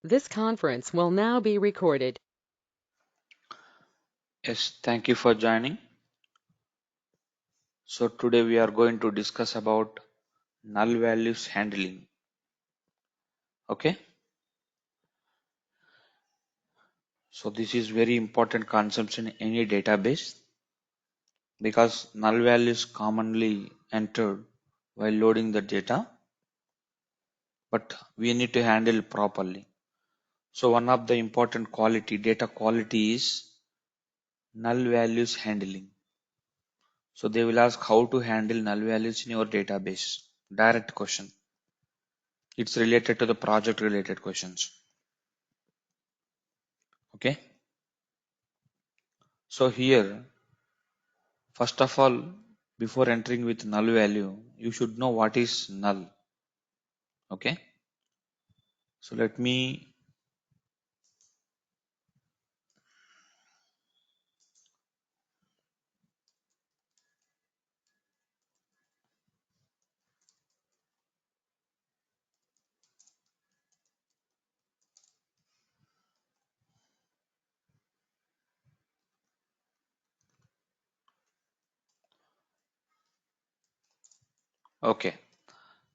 This conference will now be recorded. Yes, thank you for joining. So today we are going to discuss about null values handling. Okay. So this is very important concept in any database because null values commonly entered while loading the data, but we need to handle properly. So one of the important data quality is null values handling. So they will ask how to handle null values in your database. Direct question. It's related to the project related questions. Okay. So here, first of all, before entering with null value, you should know what is null. Okay. So let me, okay.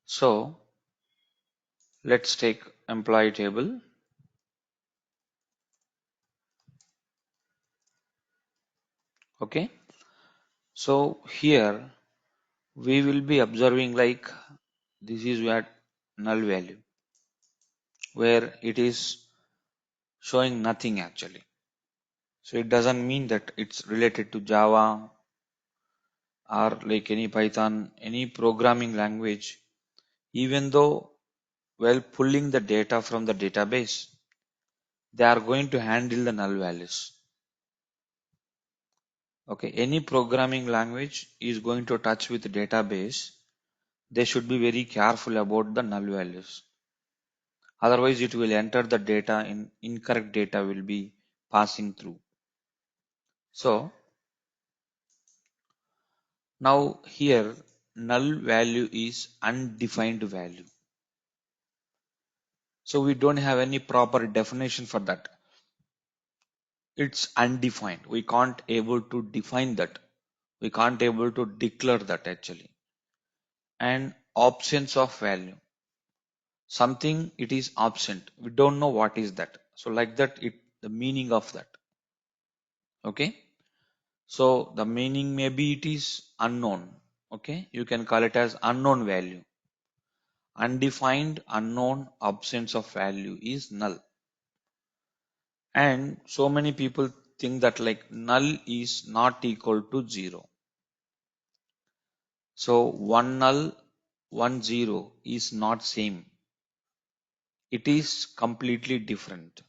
So let's take employee table. Okay. So here we will be observing like this is what null value where it is showing nothing actually. So it doesn't mean that it's related to Java or like any Python, any programming language, even though while pulling the data from the database, they are going to handle the null values. Okay, any programming language is going to touch with the database. They should be very careful about the null values. Otherwise, it will enter the data in incorrect data will be passing through. So now here null value is undefined value. So we don't have any proper definition for that. It's undefined. We can't able to define that. We can't able to declare that actually. And absence of value. Something it is absent. We don't know what is that. So like that, the meaning of that. Okay. So the meaning maybe it is unknown. Okay. You can call it as unknown value. Undefined, unknown, absence of value is null. And so many people think that like null is not equal to 0. So one null, one zero is not same. It is completely different.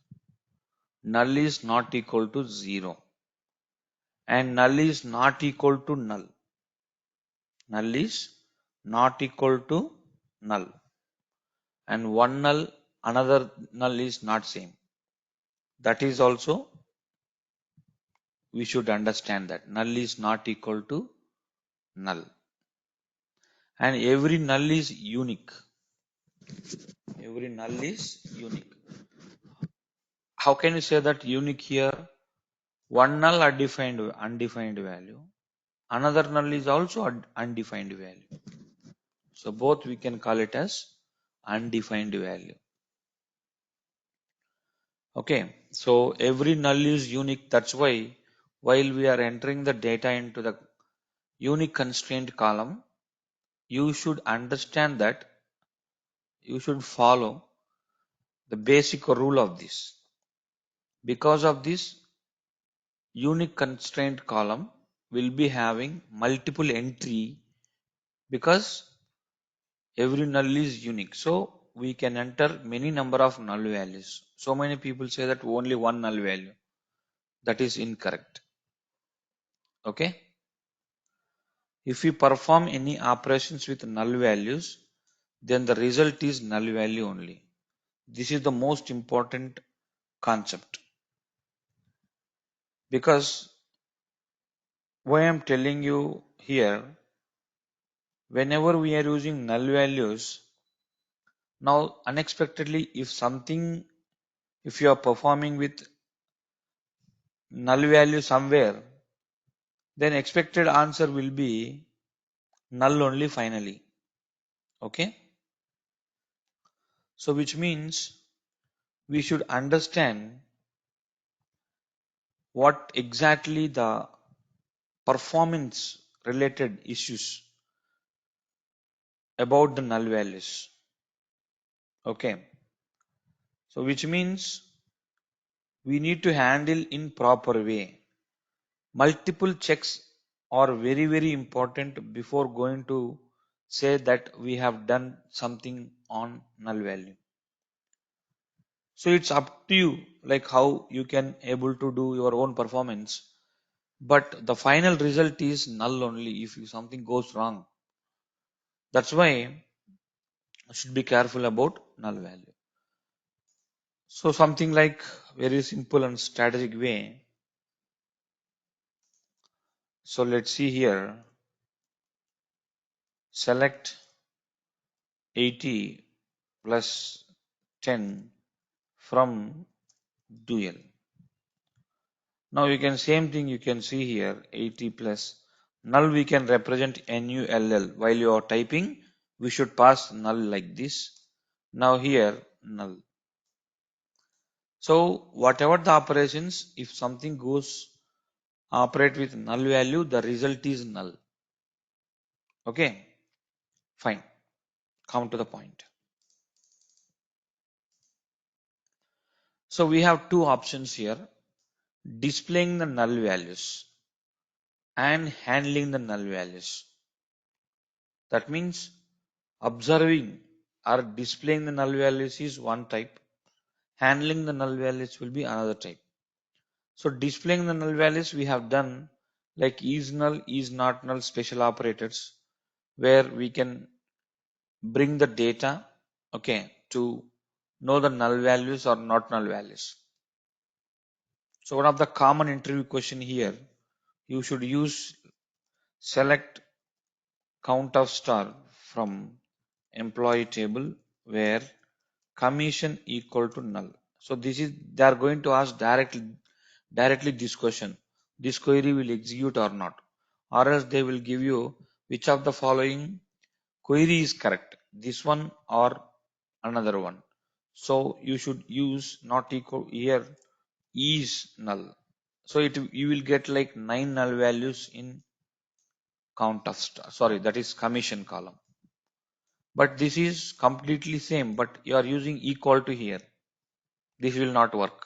Null is not equal to 0 and null is not equal to null. Null is not equal to null and one null, another null is not same. That is also we should understand that null is not equal to null and every null is unique. Every null is unique. How can you say that unique here? One null undefined value. Another null is also undefined value. So both we can call it as undefined value. Okay. So every null is unique. That's why while we are entering the data into the unique constraint column, you should understand that you should follow the basic rule of this. Because of this, unique constraint column will be having multiple entry because every null is unique. So we can enter many number of null values. So many people say that only one null value. That is incorrect. Okay. If we perform any operations with null values, then the result is null value only. This is the most important concept. Because why I'm telling you here, whenever we are using null values, now unexpectedly if something If you are performing with null value somewhere, then expected answer will be null only finally. Okay. So which means we should understand what exactly the performance related issues about the null values. Okay. So which means we need to handle in proper way. Multiple checks are very important before going to say that we have done something on null value. So it's up to you, like how you can able to do your own performance, but the final result is null only if something goes wrong. That's why you should be careful about null value. So something like very simple and strategic way. So let's see here, select 80 plus 10 from dual. Now you can same thing you can see here, 80 plus null we can represent NULL. While you are typing, we should pass null like this. Now here null. So whatever the operations, if something goes operate with null value, the result is null. Okay, fine. Come to the point. So we have two options here, displaying the null values and handling the null values. That means observing or displaying the null values is one type, handling the null values will be another type. So displaying the null values we have done like is null, is not null special operators, where we can bring the data, okay, to know the null values or not null values. So one of the common interview question here, you should use select count of star from employee table where commission equal to null. So this is, they are going to ask directly this question. This query will execute or not, or else they will give you which of the following query is correct, this one or another one. So you should use not equal here is null. So you will get like 9 null values in count of star. Sorry, that is commission column. But this is completely same, but you are using equal to here. This will not work.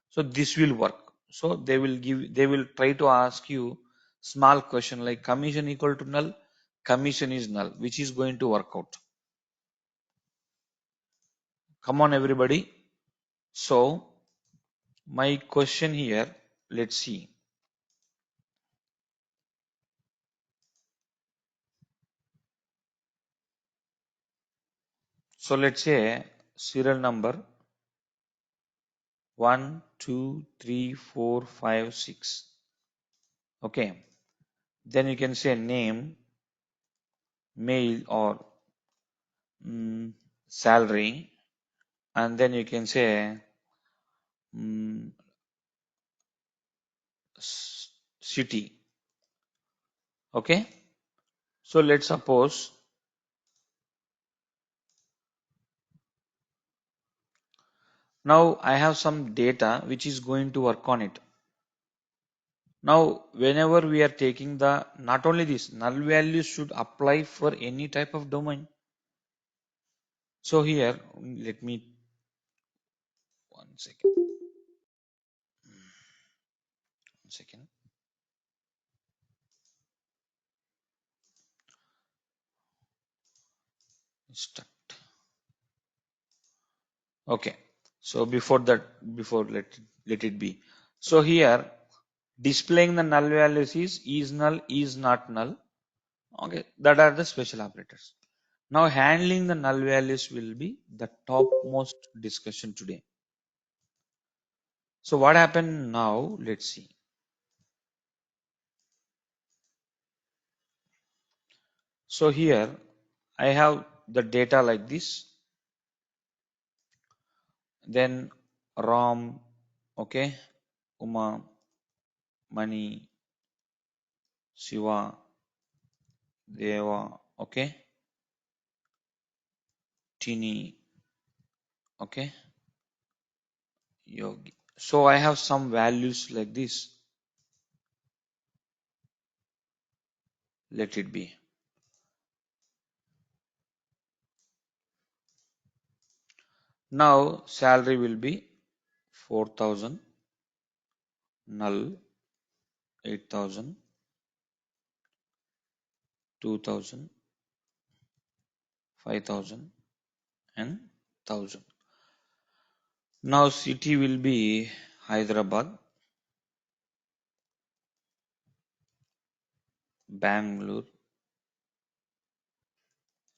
So this will work. So they will try to ask you small question like commission equal to null, commission is null, which is going to work out. Come on everybody. So my question here, let's see. So let's say serial number 1, 2, 3, 4, 5, 6. Okay. Then you can say name, mail or salary, and then you can say city. Okay. So let's suppose now I have some data which is going to work on it. Now whenever we are taking the, not only this, null values should apply for any type of domain. So here let me, one second. Start. Okay. So before that, let it be. So here displaying the null values is null, is not null. Okay, that are the special operators. Now handling the null values will be the topmost discussion today. So what happened now? Let's see. So here I have the data like this. Then Ram, okay, Uma, Mani, Shiva, Deva, okay, Tini, okay, Yogi. So I have some values like this. Let it be. Now salary will be 4,000, null 8,000, 2,000, 5,000 and 1,000. Now city will be Hyderabad, Bangalore,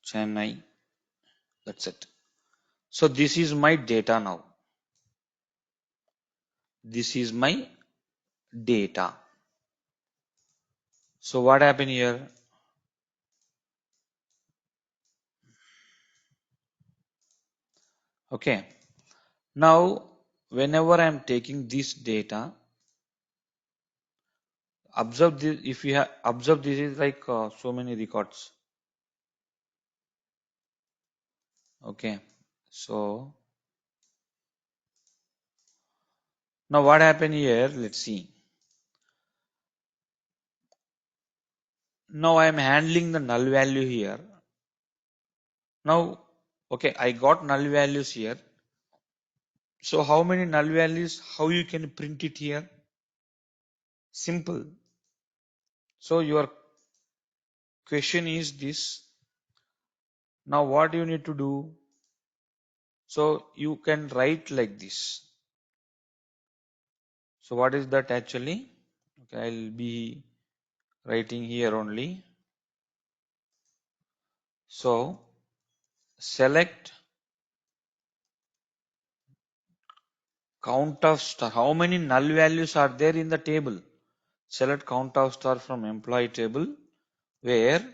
Chennai. That's it. So this is my data now. This is my data. So what happened here? Okay. Now whenever I am taking this data, observe this. If you have observe, this is like so many records. Okay. So now what happened here? Let's see. Now I am handling the null value here. Now, okay, I got null values here. So how many null values? How you can print it here? Simple. So your question is this. Now what you need to do? So you can write like this. So what is that actually? Okay, I'll be writing here only. So select count of star. How many null values are there in the table? Select count of star from employee table where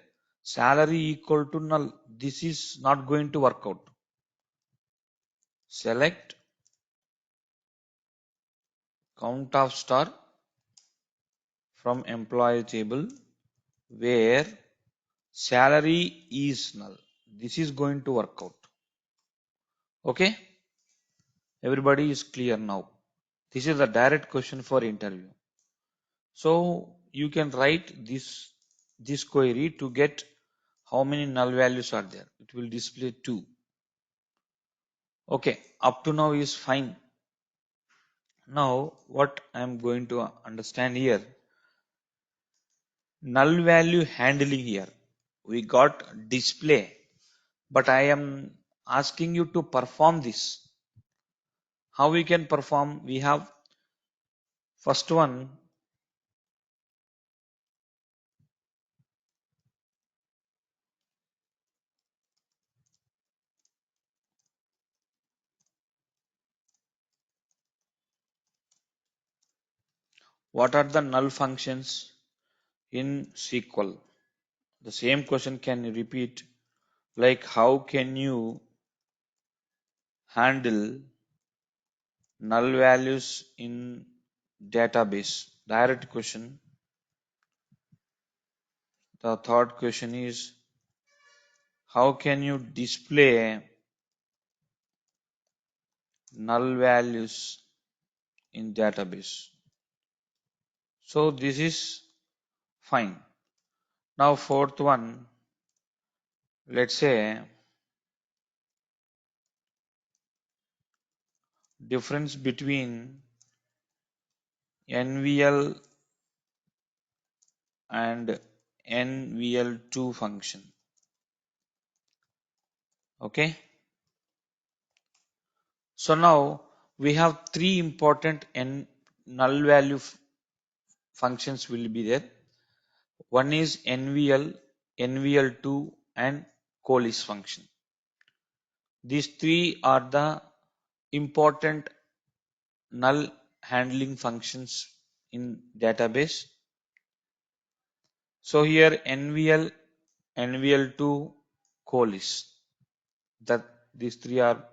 salary equal to null. This is not going to work out. Select count of star from employee table where salary is null. This is going to work out. Okay, everybody is clear now. This is a direct question for interview. So you can write this query to get how many null values are there. It will display 2. Okay, up to now is fine. Now what I am going to understand here, null value handling here. We got display, but I am asking you to perform this. How we can perform? We have first one, what are the null functions in SQL? The same question can repeat, like how can you handle null values in database? Direct question. The third question is, how can you display null values in database? So this is fine. Now fourth one, let's say difference between NVL and NVL2 function. Okay. So now we have 3 important null value functions will be there. One is NVL, NVL2 and COALESCE function. These 3 are the important null handling functions in database. So here NVL, NVL2, COALESCE, that these 3 are,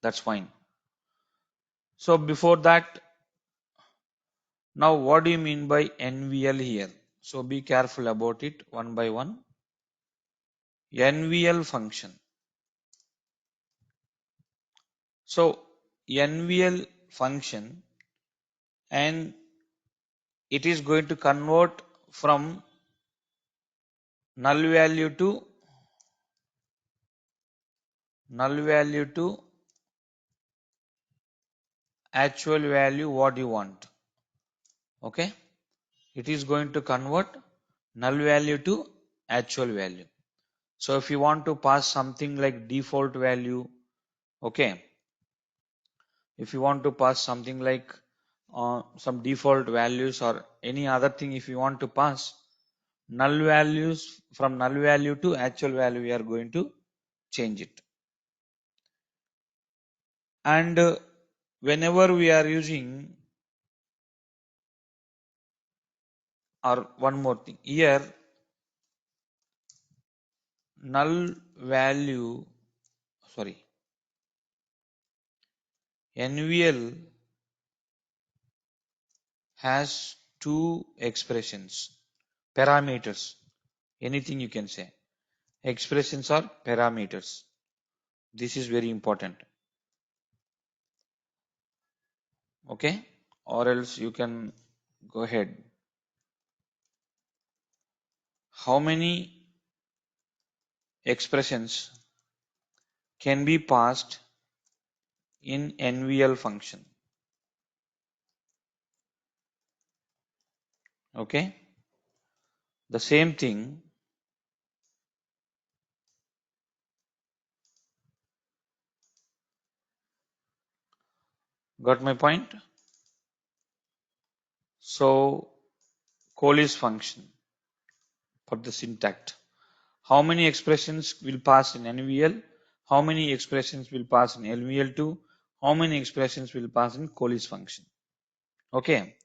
that's fine. So before that, now what do you mean by NVL here? So be careful about it one by one. NVL function. So NVL function, and it is going to convert from null value to actual value what you want. Okay, it is going to convert null value to actual value. So if you want to pass something like default value, okay, if you want to pass something like some default values or any other thing, if you want to pass null values, from null value to actual value, we are going to change it. And whenever we are using, or one more thing here, null value, sorry, NVL has two expressions, parameters, anything you can say. Expressions are parameters. This is very important. Okay, or else you can go ahead. How many expressions can be passed in NVL function? Okay, the same thing. Got my point? So COALESCE function for the syntax. How many expressions will pass in NVL? How many expressions will pass in NVL2? How many expressions will pass in COALESCE function? Okay.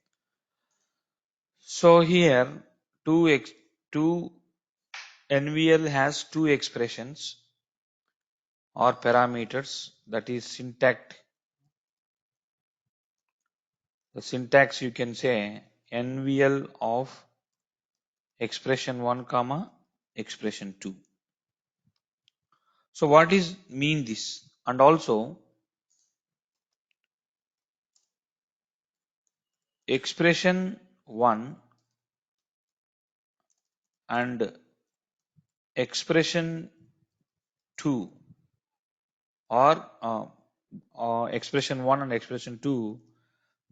So here two NVL has two expressions or parameters, that is syntax. The syntax you can say NVL of expression 1 comma expression 2. So what is mean this? And also expression 1 and expression 2, or expression 1 and expression 2,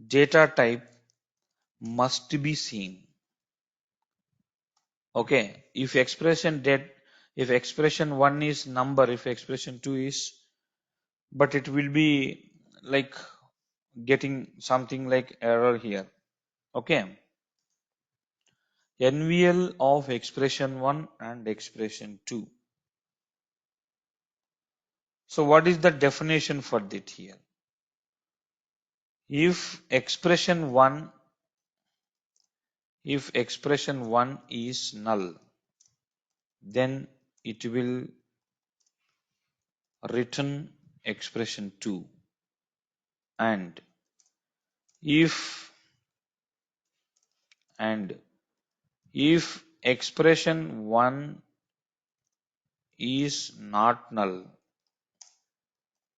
data type must be same. Okay, if expression 1 is number, if expression 2 is, but it will be like getting something like error here. Okay, NVL of expression 1 and expression 2. So what is the definition for that here? If expression 1 is null, then it will return expression 2, and if expression 1 is not null,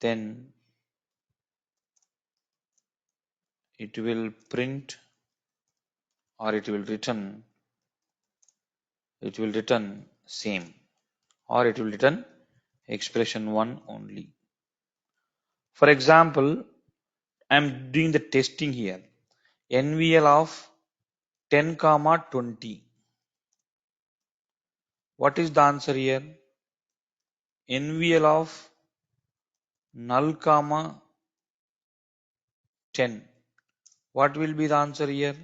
then it will print, or it will return same, or it will return expression 1 only. For example, I am doing the testing here. NVL of 10 comma 20. What is the answer here? NVL of null comma 10. What will be the answer here?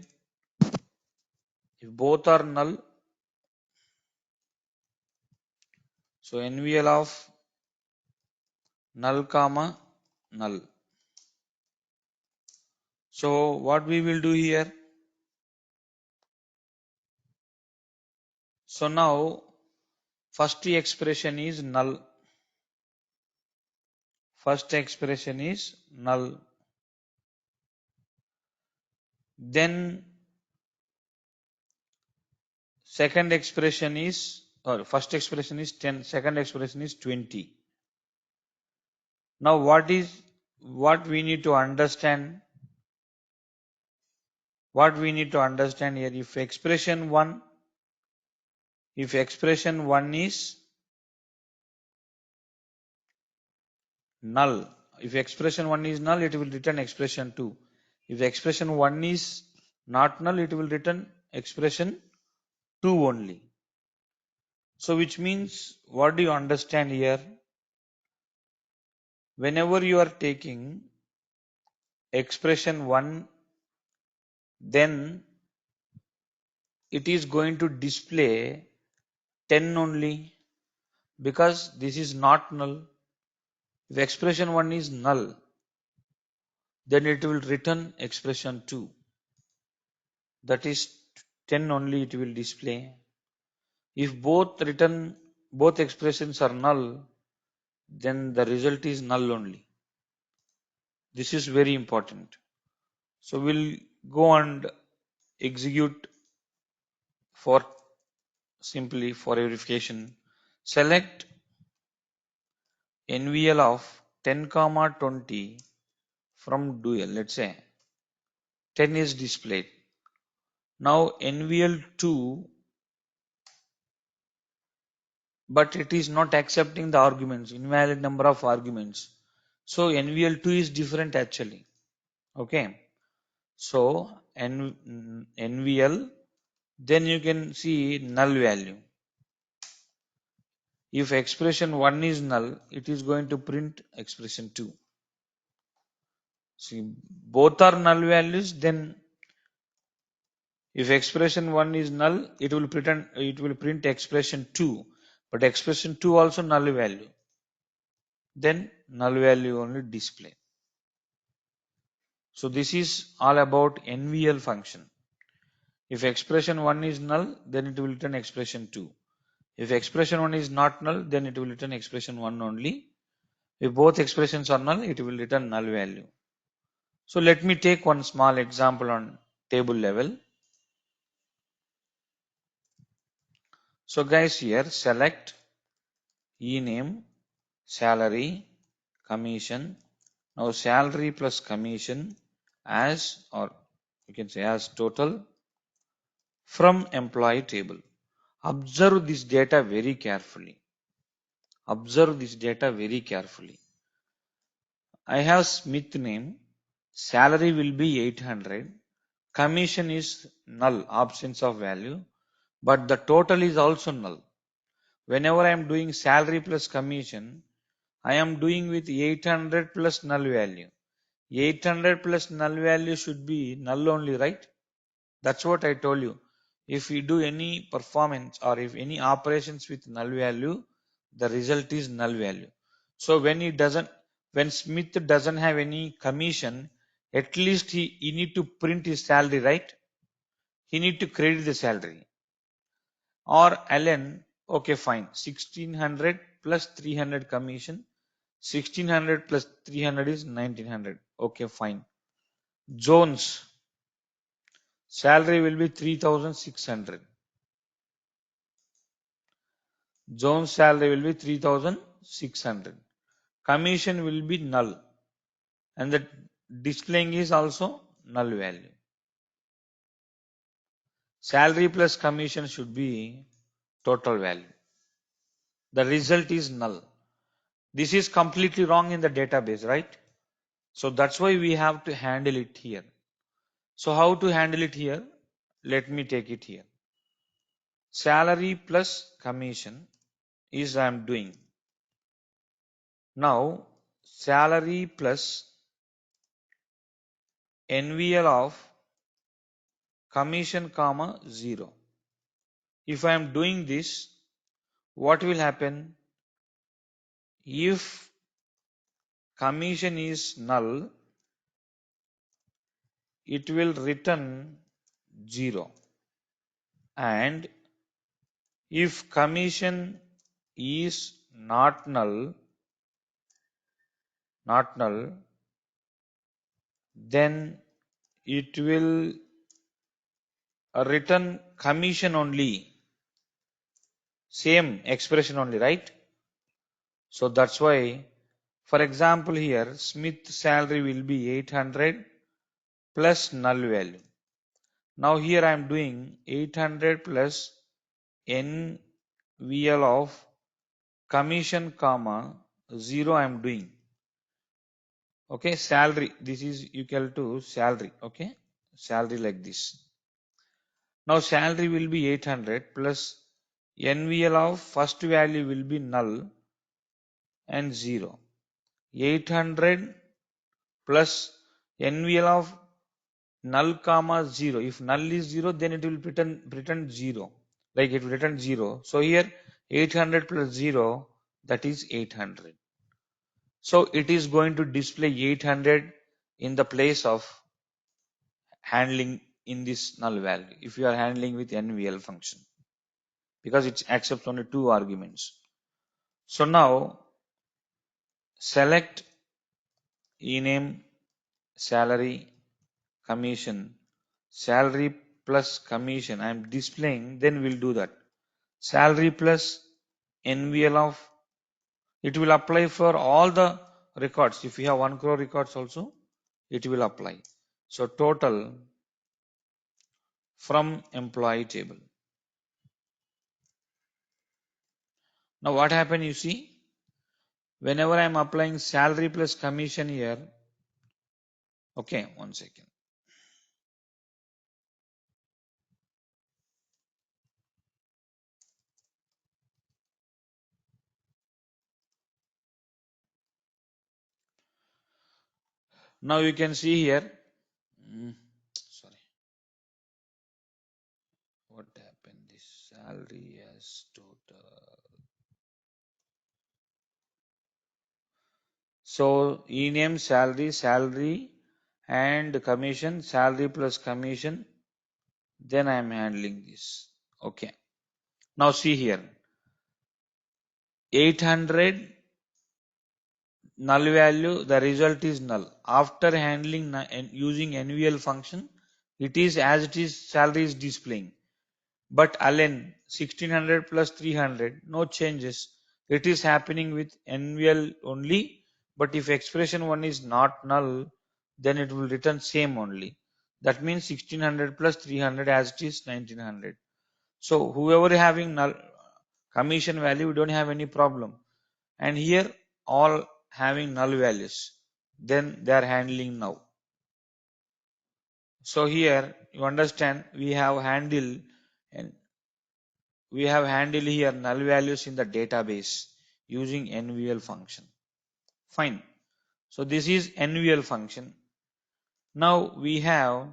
If both are null, so NVL of null comma null. So what we will do here? So now first expression is null. First expression is null. Then second expression is, or first expression is 10, second expression is 20. Now what we need to understand, here, if expression 1 is null, it will return expression 2. If expression 1 is not null, it will return expression 2 only. So which means, what do you understand here? Whenever you are taking expression 1, then it is going to display 10 only, because this is not null. If expression 1 is null, then it will return expression 2. That is 10 only it will display. If both expressions are null, then the result is null only. This is very important. So we'll go and execute for verification. Select NVL of 10, 20 from dual. Let's say 10 is displayed. Now NVL2, but it is not accepting the arguments, invalid number of arguments. So NVL2 is different actually. Okay. So NVL, then you can see null value. If expression 1 is null, it is going to print expression 2. See, both are null values, then if expression 1 is null, it will print expression 2, but expression 2 also null value. Then null value only display. So this is all about NVL function. If expression 1 is null, then it will return expression 2. If expression 1 is not null, then it will return expression 1 only. If both expressions are null, it will return null value. So let me take one small example on table level. So guys, here select ename, salary, commission. Now salary plus commission as, or you can say as total from employee table. Observe this data very carefully. I have Smith name, salary will be 800, commission is null, absence of value, but the total is also null. Whenever I am doing salary plus commission, I am doing with 800 plus null value. 800 plus null value should be null only, right? That's what I told you. If we do any performance or if any operations with null value, the result is null value. So when Smith doesn't have any commission, at least he need to print his salary, right? He need to credit the salary. Or Allen, okay fine, 1600 plus 300 commission, 1600 plus 300 is 1900. Okay fine. Jones, salary will be 3600. Jones salary will be 3600. Commission will be null, and the displaying is also null value. Salary plus commission should be total value. The result is null. This is completely wrong in the database, right? So that's why we have to handle it here. So how to handle it here? Let me take it here. Salary plus commission is I am doing. Now salary plus NVL of commission comma 0. If I am doing this, what will happen? If commission is null, it will return 0. And if commission is not null, then it will return commission only, same expression only, right? So that's why, for example, here Smith salary will be 800 plus null value. Now here I am doing 800 plus NVL of commission comma 0 I am doing. Okay, salary, this is equal to salary. Okay, salary like this. Now salary will be 800 plus NVL of first value will be null and 0. 800 plus NVL of null comma 0. If null is 0, then it will return 0. Like it will return 0. So here 800 plus 0, that is 800. So it is going to display 800 in the place of handling in this null value if you are handling with NVL function, because it accepts only 2 arguments. So now select ename salary commission, salary plus commission I am displaying, then we'll do that. Salary plus NVL of, it will apply for all the records. If you have 1 crore records also, it will apply. So total from employee table. Now what happened, you see, whenever I am applying salary plus commission here, okay, 1 second. Now you can see here, sorry, what happened, this salary as total. So ename salary, salary and commission, salary plus commission, then I am handling this. Okay. Now see here, 800 null value, the result is null. After handling and using NVL function, it is as it is, salary is displaying. But Allen 1600 plus 300, no changes. It is happening with NVL only. But if expression 1 is not null, then it will return same only. That means 1600 plus 300 as it is 1900. So whoever having null commission value, we don't have any problem. And here all having null values, then they are handling now. So here you understand we have handled here null values in the database using NVL function. Fine. So this is NVL function. Now we have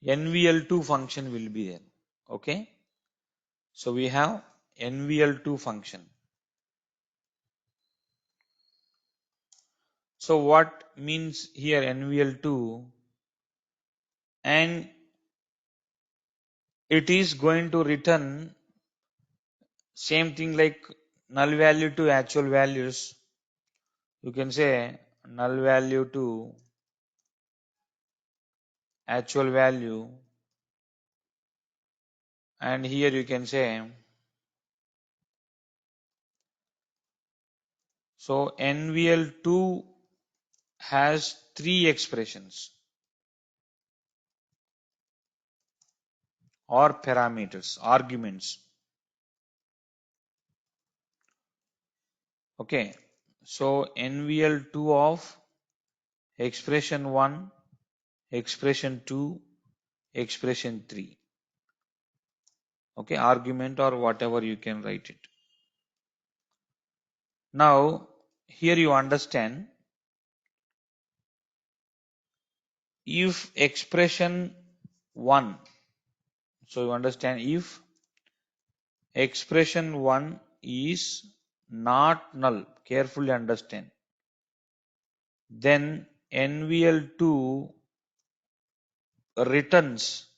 NVL2 function will be there. Okay. So we have NVL2 function. So what means here NVL2? And it is going to return same thing like null value to actual values. You can say null value to actual value, and here you can say, so NVL2 has 3 expressions or parameters, arguments. Okay, so NVL2 of expression 1, expression 2, expression 3. Okay, argument or whatever you can write it. Now here you understand, if expression 1, so you understand if expression 1 is not null, carefully understand, then NVL2 returns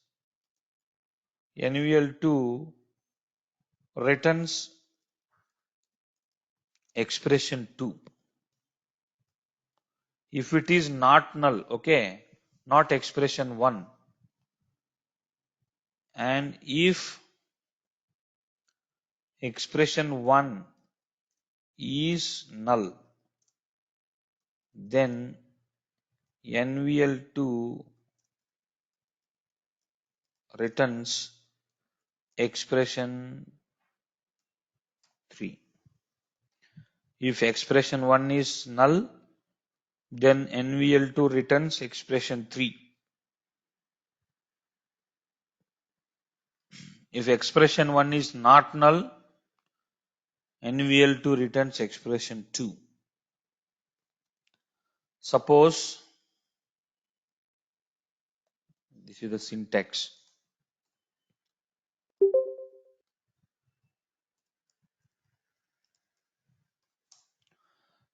expression 2. If it is not null, okay, not expression 1, and if expression 1 is null, then NVL2 returns expression 3. If expression 1 is null, then NVL2 returns expression 3. If expression 1 is not null, NVL2 returns expression 2. Suppose this is the syntax.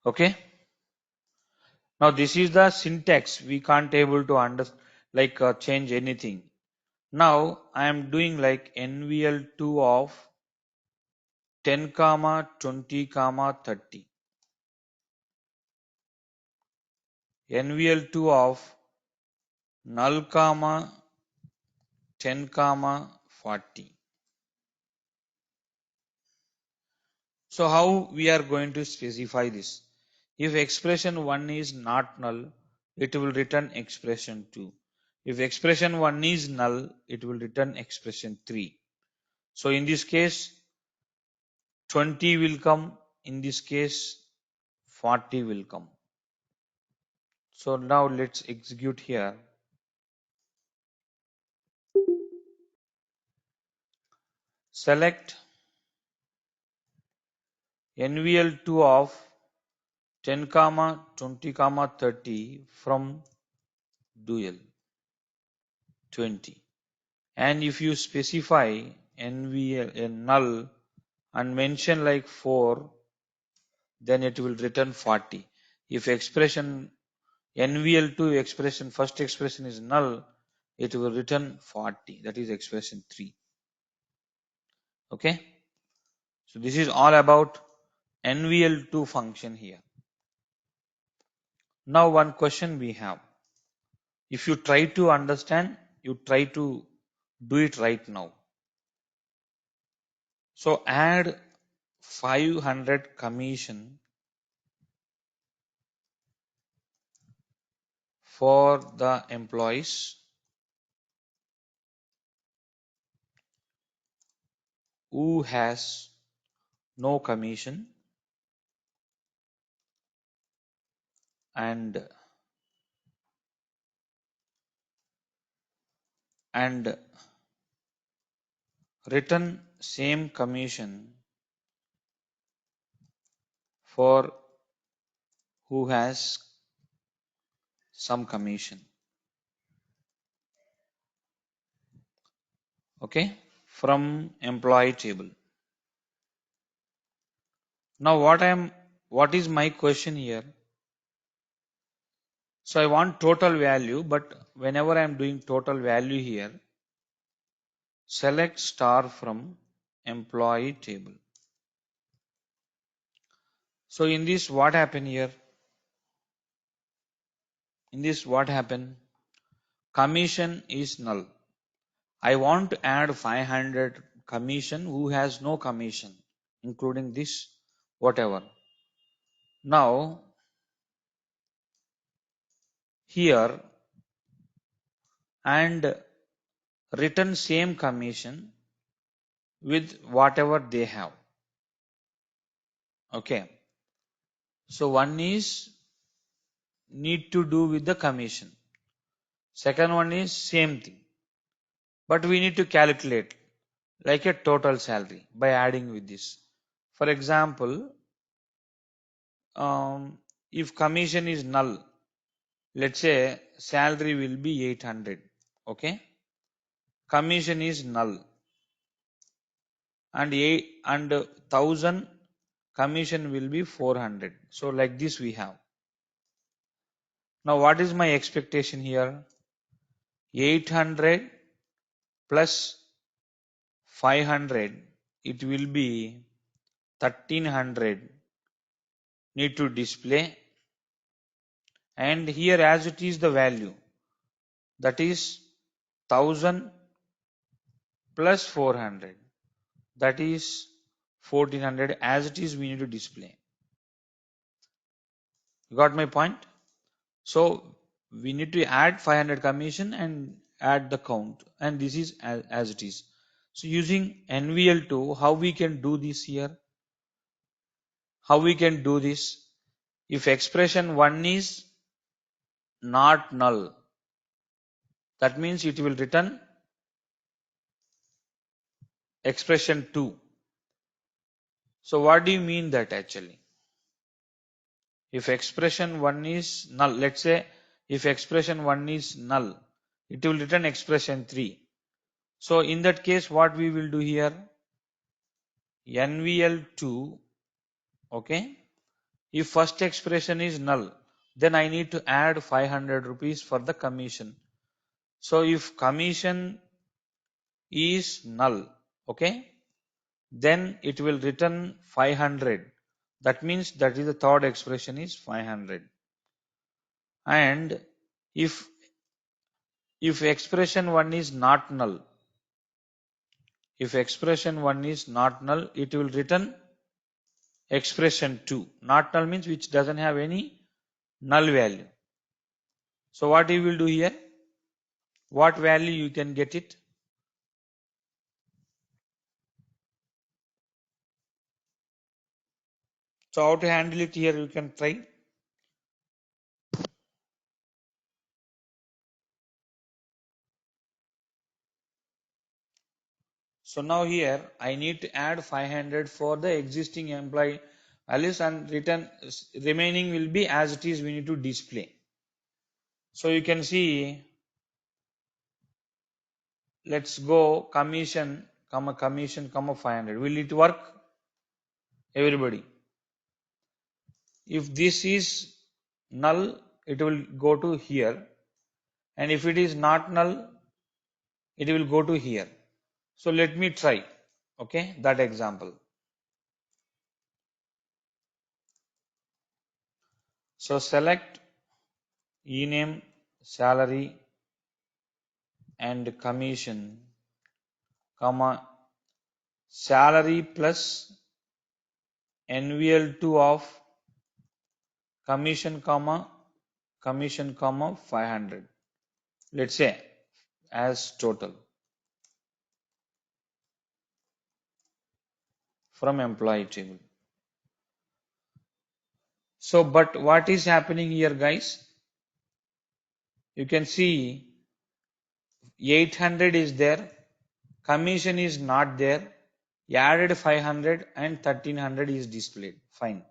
Okay. Now this is the syntax. We can't able to change anything. Now I am doing like NVL2 of 10, 20, 30. NVL2 of null, 10, 40. So how we are going to specify this? If expression 1 is not null, it will return expression 2. If expression 1 is null, it will return expression 3. So in this case, 20 will come. In this case, 40 will come. So now let's execute here. Select NVL2 of 10, 20, 30 from dual 20. And if you specify NVL a null and mention like 4, then it will return 40. If expression NVL2 expression, first expression is null, it will return 40. That is expression 3. Okay. So this is all about NVL2 function here. Now one question we have. If you try to understand, you try to do it right now. So add 500 commission for the employees who has no commission and return same commission for who has some commission. Okay, from employee table. Now what is my question here? So I want total value, but whenever I am doing total value here, select star from employee table. So in this what happened here? In this what happened? Commission is null. I want to add 500 commission who has no commission, including this whatever. Now here and return same commission with whatever they have. Okay. So one is need to do with the commission. Second one is same thing. But we need to calculate like a total salary by adding with this. For example, if commission is null, let's say salary will be 800. Okay. Commission is null and 1000 commission will be 400. So like this we have. Now what is my expectation here? 800 plus 500, it will be 1300 need to display, and here as it is the value, that is 1000 plus 400, that is 1400. As it is, we need to display. You got my point? So we need to add 500 commission and add the count, and this is as it is. So using NVL2, how we can do this here? How we can do this? If expression 1 is not null, that means it will return expression 2. So what do you mean that actually? If expression 1 is null, let's say if expression 1 is null, it will return expression 3. So in that case, what we will do here? NVL2, okay. If first expression is null, then I need to add 500 rupees for the commission. So if commission is null, okay, then it will return 500. That means that is the third expression is 500. And if expression 1 is not null, if expression 1 is not null, it will return expression 2. Not null means which doesn't have any null value. So what you will do here? What value you can get it? So how to handle it here, you can try. So now here I need to add 500 for the existing employee values, and return remaining will be as it is, we need to display. So you can see, let's go commission, comma 500. Will it work? Everybody. If this is null, it will go to here, and if it is not null, it will go to here. So let me try, okay, that example. So select ename, salary and commission, comma salary plus NVL2 of commission, comma 500. Let's say as total from employee table. So, but what is happening here, guys? You can see 800 is there, commission is not there, added 500 and 1300 is displayed. Fine.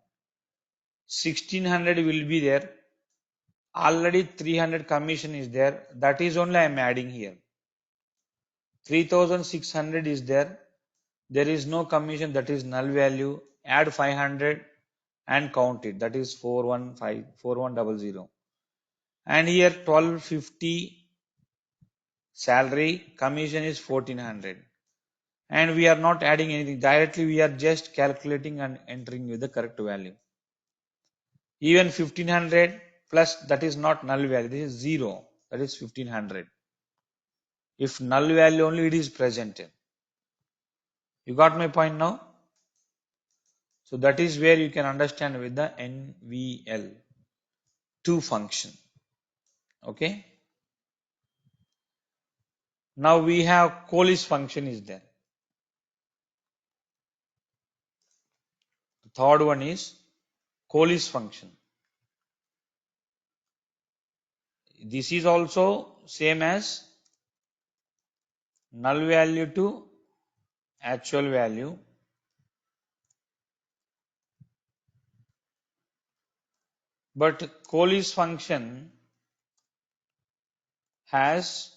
1600 will be there. Already 300 commission is there. That is only I am adding here. 3600 is there. There is no commission, that is null value. Add 500 and count it. That is 4100. And here 1250 salary, commission is 1400. And we are not adding anything. Directly we are just calculating and entering with the correct value. Even 1500 plus, that is not null value. This is 0. That is 1500. If null value only, it is presented. You got my point now? So that is where you can understand with the NVL2 function. Okay. Now we have COALESCE function is there. The third one is COALESCE function. This is also same as null value to actual value. But COALESCE function has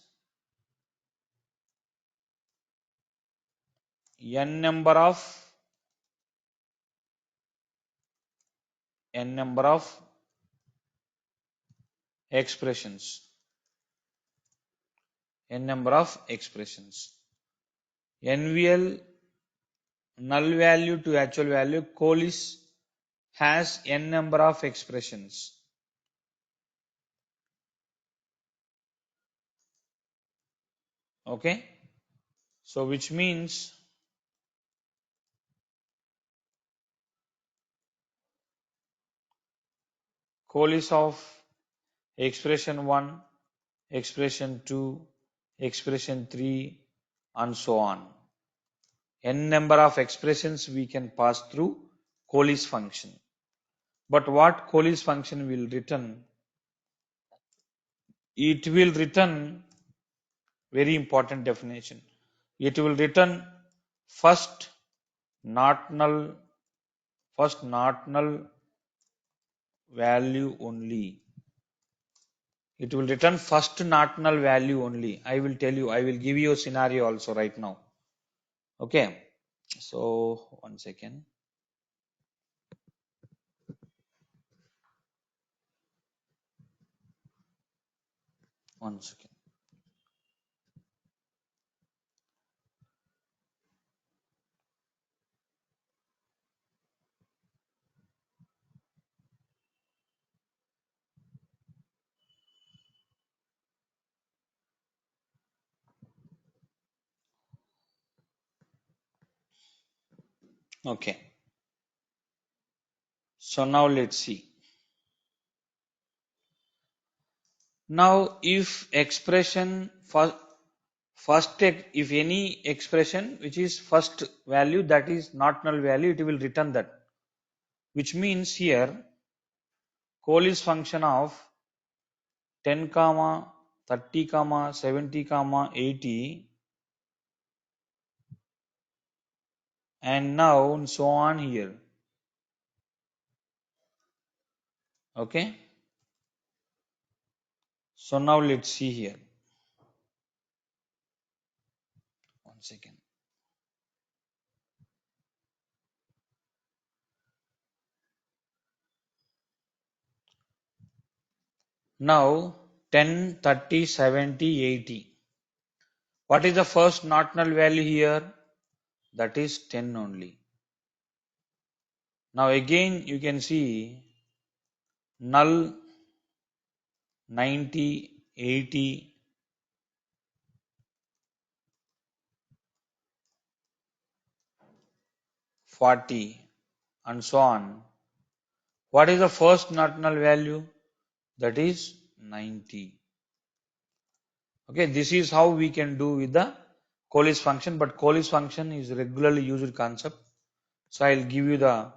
n number of expressions. NVL null value to actual value, COALESCE has n number of expressions. Okay. So which means COALESCE of expression 1, expression 2, expression 3 and so on. N number of expressions we can pass through COALESCE function. But what COALESCE function will return? It will return, very important definition, it will return first not null value only. It will return first not null value only. I will tell you, I will give you a scenario also right now. Okay, so one second. One second. Okay. So now let's see. Now if expression if any expression which is first value, that is not null value, it will return that. Which means here COALESCE function of 10, 30, 70, 80 and now and so on here. Okay. So now let's see here. One second. Now 10, 30, 70, 80. What is the first not null value here? That is 10 only. Now again you can see null 90, 80, 40 and so on. What is the first not null value? That is 90. Okay, this is how we can do with the COALESCE function, but COALESCE function is regularly used concept. So I'll give you the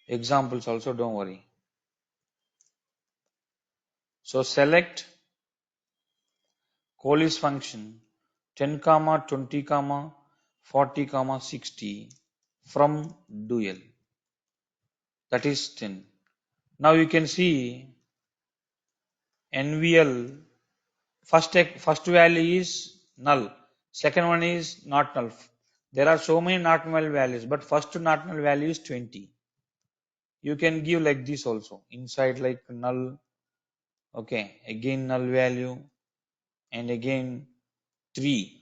examples also, don't worry. So select COALESCE function 10, 20, 40, 60 from dual. That is 10. Now you can see NVL first value is null, second one is not null. There are so many not null values, but first not null value is 20. You can give like this also, inside like null, okay, again null value and again 3.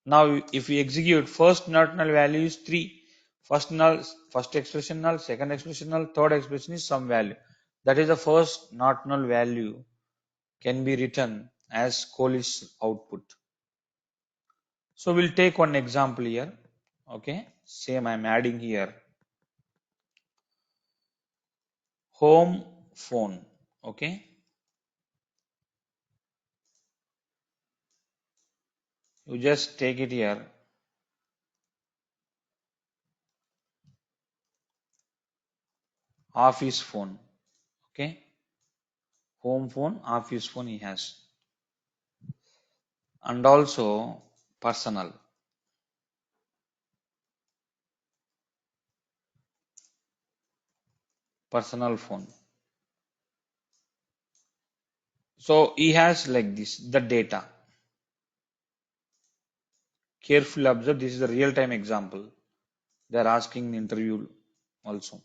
Now if we execute, first not null value is 3. First expression null, second expression null, third expression is some value. That is the first not null value can be written as COALESCE output. So we'll take one example here. Okay, same I'm adding here. Home phone. Okay. You just take it here. Office phone. Okay. Home phone, office phone he has. And also personal. Personal phone. So he has like this, the data. Carefully observe, this is a real-time example. They are asking the interview also.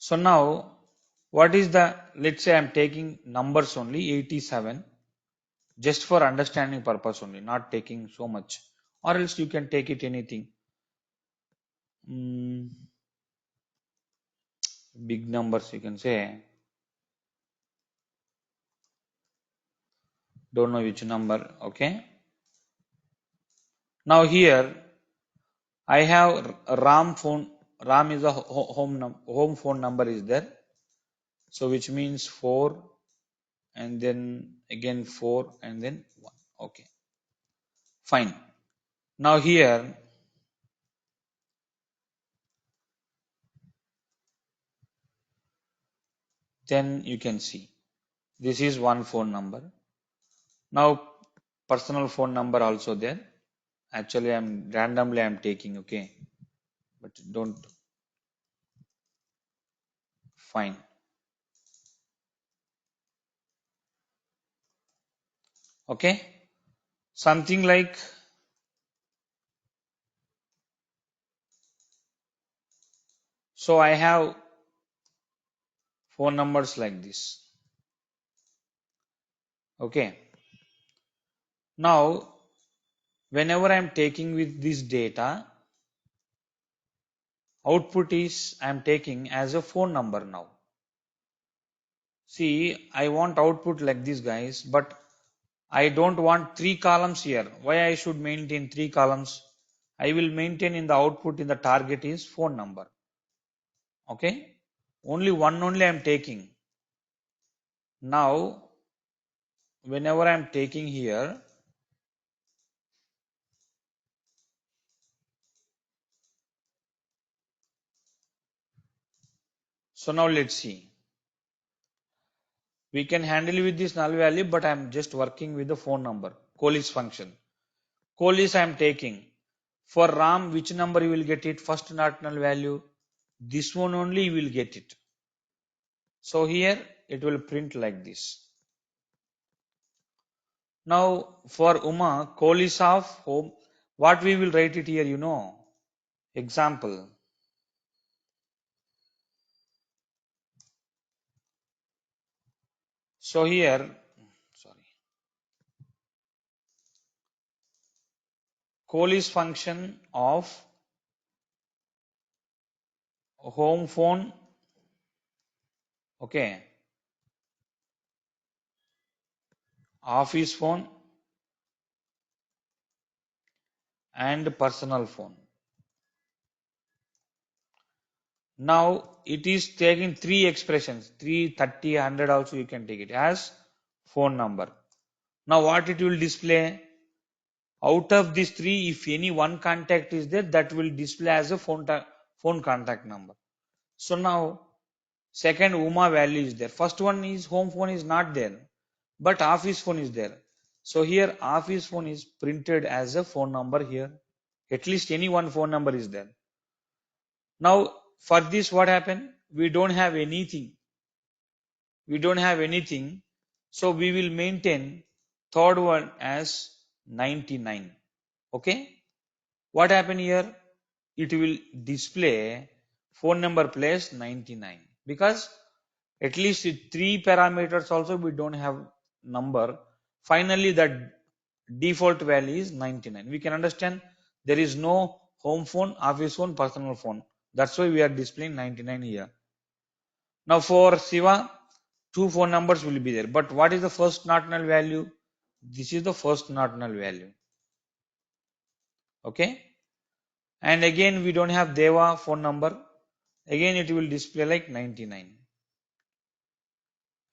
So now, what is the, let's say I'm taking numbers only, 87, just for understanding purpose only, not taking so much. Or else you can take it anything. Big numbers you can say. Don't know which number, okay. Now here I have RAM phone. RAM is a home phone number is there. So which means 4 and then again 4 and then 1. Okay, fine. Now here then you can see this is one phone number. Now personal phone number also there. Actually I'm randomly I'm taking, okay, but don't, fine. Okay, something like, so I have phone numbers like this. Okay, now whenever I'm taking with this data, output is I'm taking as a phone number now. See, I want output like this, guys, but I don't want 3 columns here. Why I should maintain 3 columns? I will maintain in the output in the target is phone number. Okay, only one only I'm taking. Now whenever I'm taking here, so now let's see. We can handle with this null value, but I'm just working with the phone number, COALESCE function. COALESCE I'm taking. For RAM, which number you will get it? First not null value. This one only you will get it. So here it will print like this. Now for Uma, COALESCE of home, what we will write it here, you know? Example. So here, sorry, COALESCE function of home phone, okay, office phone and personal phone. Now it is taking 3 expressions, 3, 30, 100 also you can take it as phone number. Now what it will display? Out of these 3, if any one contact is there, that will display as a phone contact number. So now second Uma value is there. First one is home phone is not there, but office phone is there. So here office phone is printed as a phone number here. At least any one phone number is there. Now for this what happened? We don't have anything. So we will maintain third one as 99. Okay. What happened here? It will display phone number place 99 because at least 3 parameters also we don't have number. Finally the default value is 99. We can understand there is no home phone, office phone, personal phone. That's why we are displaying 99 here. Now for Siva, 2 phone numbers will be there. But what is the first not null value? This is the first not null value. Okay. And again we don't have Deva phone number. Again it will display like 99.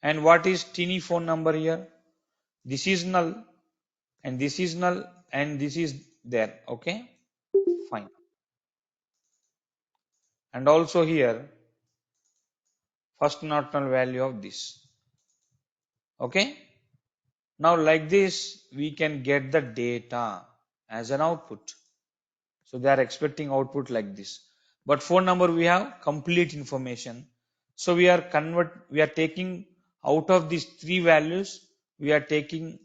And what is Tini phone number here? This is null and this is null and this is there. Okay. Fine. And also here first not null value of this. Okay. Now like this we can get the data as an output. So they are expecting output like this. But phone number we have complete information. So we are taking out of these 3 values, we are taking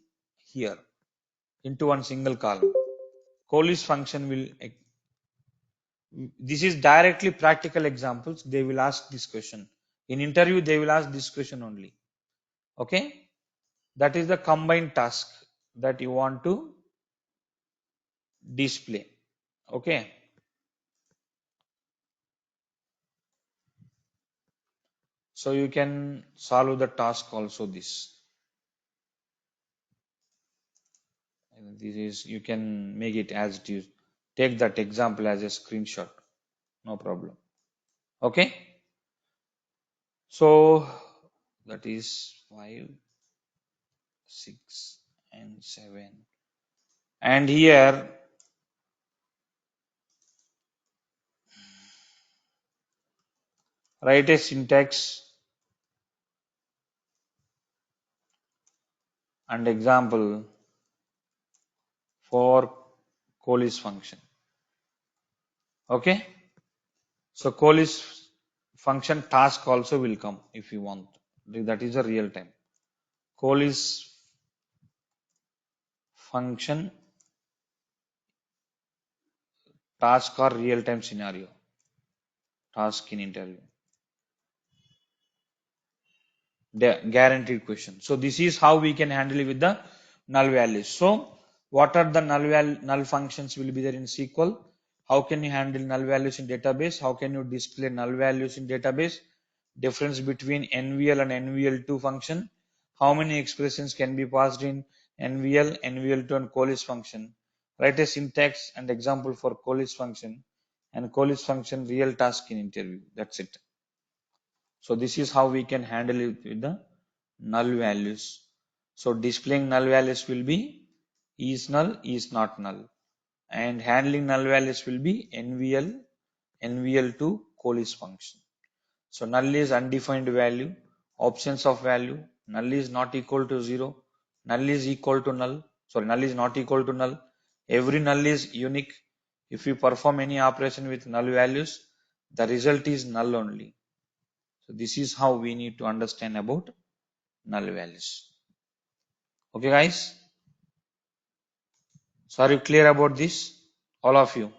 here into one single column. COALESCE function will, this is directly practical examples. They will ask this question. In interview, they will ask this question only. Okay. That is the combined task that you want to display. Okay. So you can solve the task also this. This is, you can make it as it is. Take that example as a screenshot, no problem. Okay, so that is 5, 6 and 7, and here write a syntax and example for COALESCE function. Okay, so COALESCE function task also will come if you want. That is a real time. COALESCE function task or real time scenario, task in interview, guaranteed question. So this is how we can handle it with the null values. So what are the null functions will be there in SQL? How can you handle null values in database? How can you display null values in database? Difference between NVL and NVL2 function. How many expressions can be passed in NVL, NVL2 and COALESCE function? Write a syntax and example for COALESCE function and COALESCE function real task in interview. That's it. So this is how we can handle it with the null values. So displaying null values will be is null, is not null, and handling null values will be NVL, NVL2 COALESCE function. So null is undefined value, options of value, null is not equal to 0, null is equal to null, sorry, null is not equal to null. Every null is unique. If you perform any operation with null values, the result is null only. So this is how we need to understand about null values. Okay guys, so are you clear about this? All of you?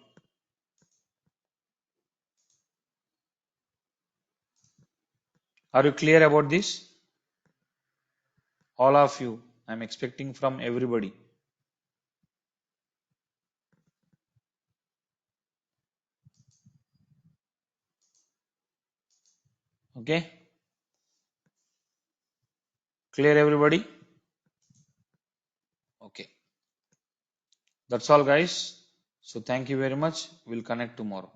Are you clear about this? All of you. I'm expecting from everybody. Okay. Clear everybody? Okay. That's all guys. So thank you very much. We'll connect tomorrow.